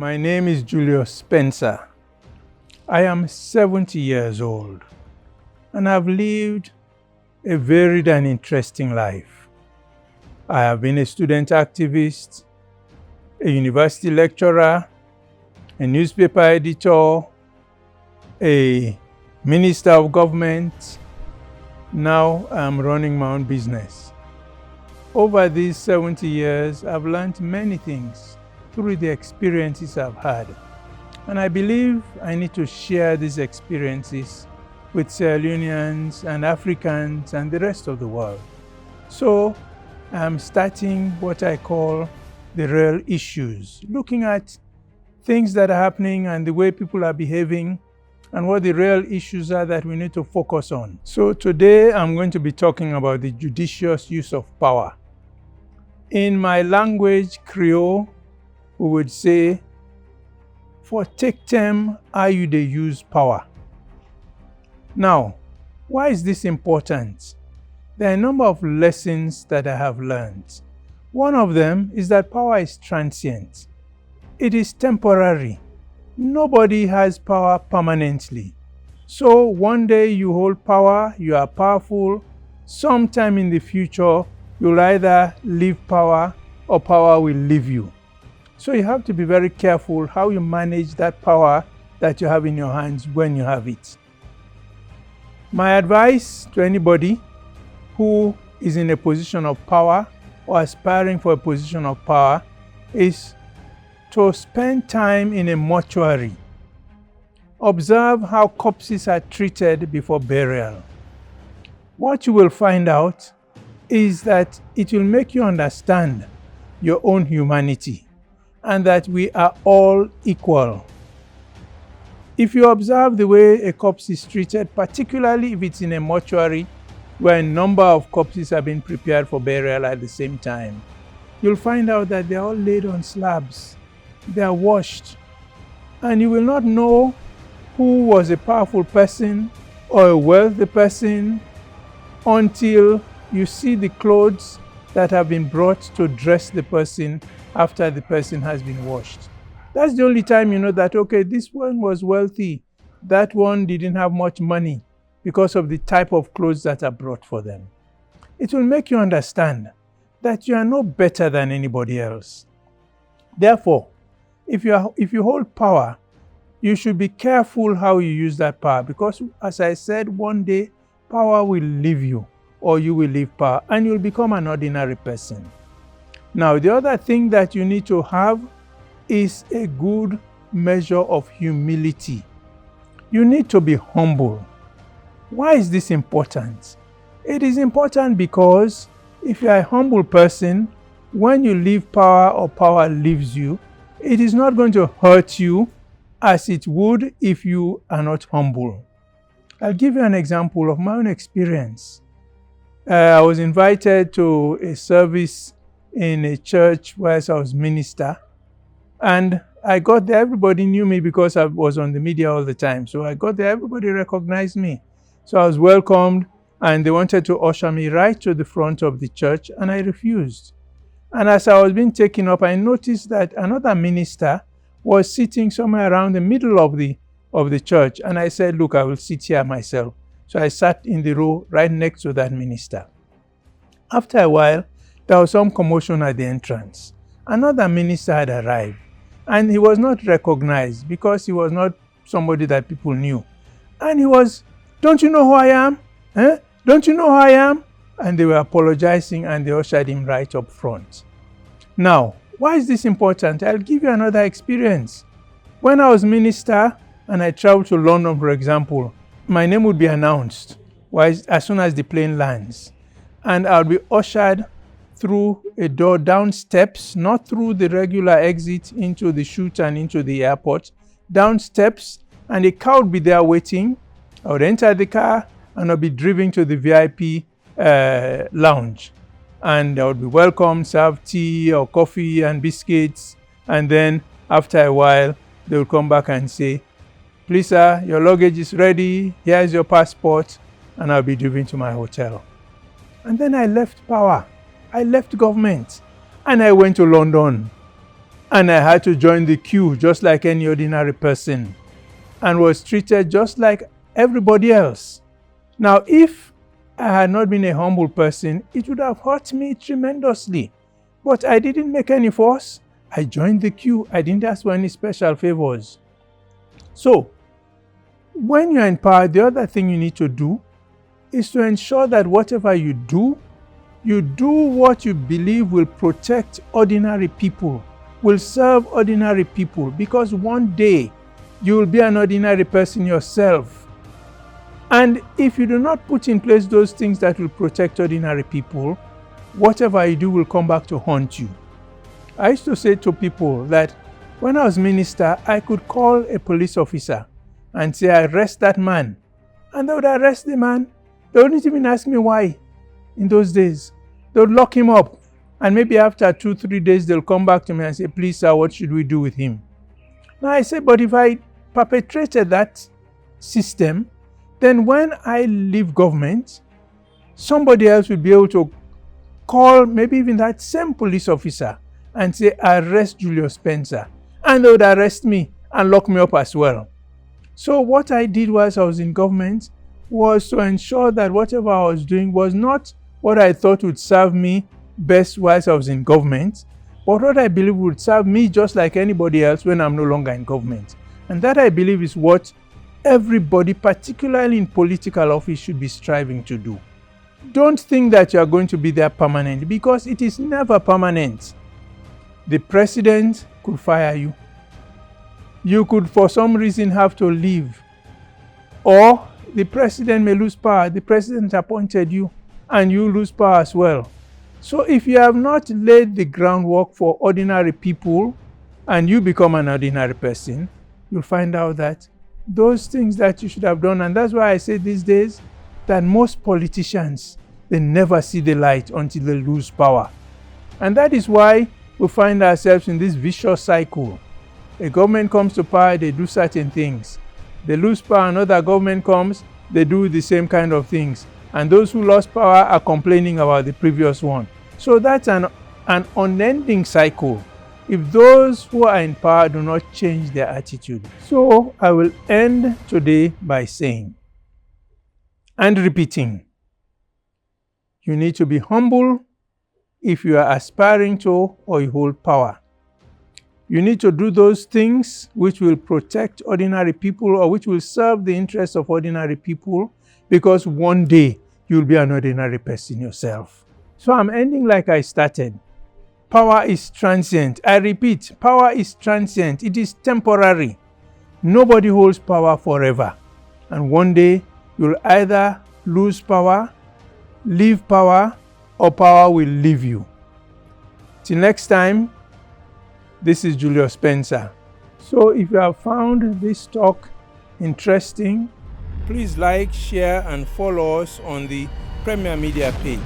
My name is Julius Spencer. I am 70 years old and I've lived a varied and interesting life. I have been a student activist, a university lecturer, a newspaper editor, a minister of government. Now I'm running my own business. Over these 70 years, I've learned many things through the experiences I've had. And I believe I need to share these experiences with Sierra Leoneans and Africans and the rest of the world. So I'm starting what I call the real issues, looking at things that are happening and the way people are behaving and what the real issues are that we need to focus on. So today I'm going to be talking about the judicious use of power. In my language, Creole, we would say, for take time, how you dey use power. Now, why is this important? There are a number of lessons that I have learned. One of them is that power is transient. It is temporary. Nobody has power permanently. So one day you hold power, you are powerful. Sometime in the future, you'll either leave power or power will leave you. So you have to be very careful how you manage that power that you have in your hands when you have it. My advice to anybody who is in a position of power or aspiring for a position of power is to spend time in a mortuary. Observe how corpses are treated before burial. What you will find out is that it will make you understand your own humanity and that we are all equal. If you observe the way a corpse is treated, particularly if it's in a mortuary where a number of corpses are being prepared for burial at the same time, you'll find out that they're all laid on slabs. They are washed. And you will not know who was a powerful person or a wealthy person until you see the clothes that have been brought to dress the person after the person has been washed. That's the only time you know that, okay, this one was wealthy, that one didn't have much money because of the type of clothes that are brought for them. It will make you understand that you are no better than anybody else. Therefore, if you hold power, you should be careful how you use that power, because as I said, one day power will leave you or you will leave power and you'll become an ordinary person. Now, the other thing that you need to have is a good measure of humility. You need to be humble. Why is this important? It is important because if you are a humble person, when you leave power or power leaves you, it is not going to hurt you as it would if you are not humble. I'll give you an example of my own experience. I was invited to a service in a church where I was minister, and I got there. Everybody knew me because I was on the media all the time. So I got there, everybody recognized me. So I was welcomed and they wanted to usher me right to the front of the church, and I refused. And as I was being taken up, I noticed that another minister was sitting somewhere around the middle of the church. And I said, look, I will sit here myself. So I sat in the row right next to that minister. After a while, there was some commotion at the entrance. Another minister had arrived, and he was not recognized because he was not somebody that people knew. And he was, don't you know who I am? Eh? Don't you know who I am? And they were apologizing and they ushered him right up front. Now, why is this important? I'll give you another experience. When I was minister and I traveled to London, for example, my name would be announced as soon as the plane lands. And I would be ushered through a door, down steps, not through the regular exit into the chute and into the airport, down steps, and a car would be there waiting. I would enter the car and I'd be driven to the VIP lounge. And I would be welcomed, serve tea or coffee and biscuits. And then after a while, they would come back and say, please sir, your luggage is ready, here's your passport, and I'll be driven to my hotel. And then I left power. I left government and I went to London. And I had to join the queue just like any ordinary person and was treated just like everybody else. Now, if I had not been a humble person, it would have hurt me tremendously. But I didn't make any fuss. I joined the queue. I didn't ask for any special favors. So, when you're in power, the other thing you need to do is to ensure that whatever you do what you believe will protect ordinary people, will serve ordinary people, because one day you will be an ordinary person yourself. And if you do not put in place those things that will protect ordinary people, whatever you do will come back to haunt you. I used to say to people that when I was minister, I could call a police officer and say, arrest that man. And they would arrest the man. They wouldn't even ask me why in those days. They would lock him up. And maybe after 2-3 days, they'll come back to me and say, please, sir, what should we do with him? Now I say, but if I perpetrated that system, then when I leave government, somebody else will be able to call maybe even that same police officer and say, arrest Julius Spencer. And they would arrest me and lock me up as well. So what I did whilst I was in government was to ensure that whatever I was doing was not what I thought would serve me best whilst I was in government, but what I believe would serve me just like anybody else when I'm no longer in government. And that, I believe, is what everybody, particularly in political office, should be striving to do. Don't think that you are going to be there permanently, because it is never permanent. The president could fire you. You could, for some reason, have to leave. Or the president may lose power. The president appointed you, and you lose power as well. So if you have not laid the groundwork for ordinary people and you become an ordinary person, you'll find out that those things that you should have done, and that's why I say these days that most politicians, they never see the light until they lose power. And that is why we find ourselves in this vicious cycle. A government comes to power, they do certain things. They lose power, another government comes, they do the same kind of things. And those who lost power are complaining about the previous one. So that's an unending cycle if those who are in power do not change their attitude. So I will end today by saying and repeating, you need to be humble if you are aspiring to or you hold power. You need to do those things which will protect ordinary people or which will serve the interests of ordinary people, because one day you'll be an ordinary person yourself. So I'm ending like I started. Power is transient. I repeat, power is transient. It is temporary. Nobody holds power forever. And one day you'll either lose power, leave power, or power will leave you. Till next time, this is Julius Spencer. So if you have found this talk interesting, please like, share, and follow us on the Premier Media page.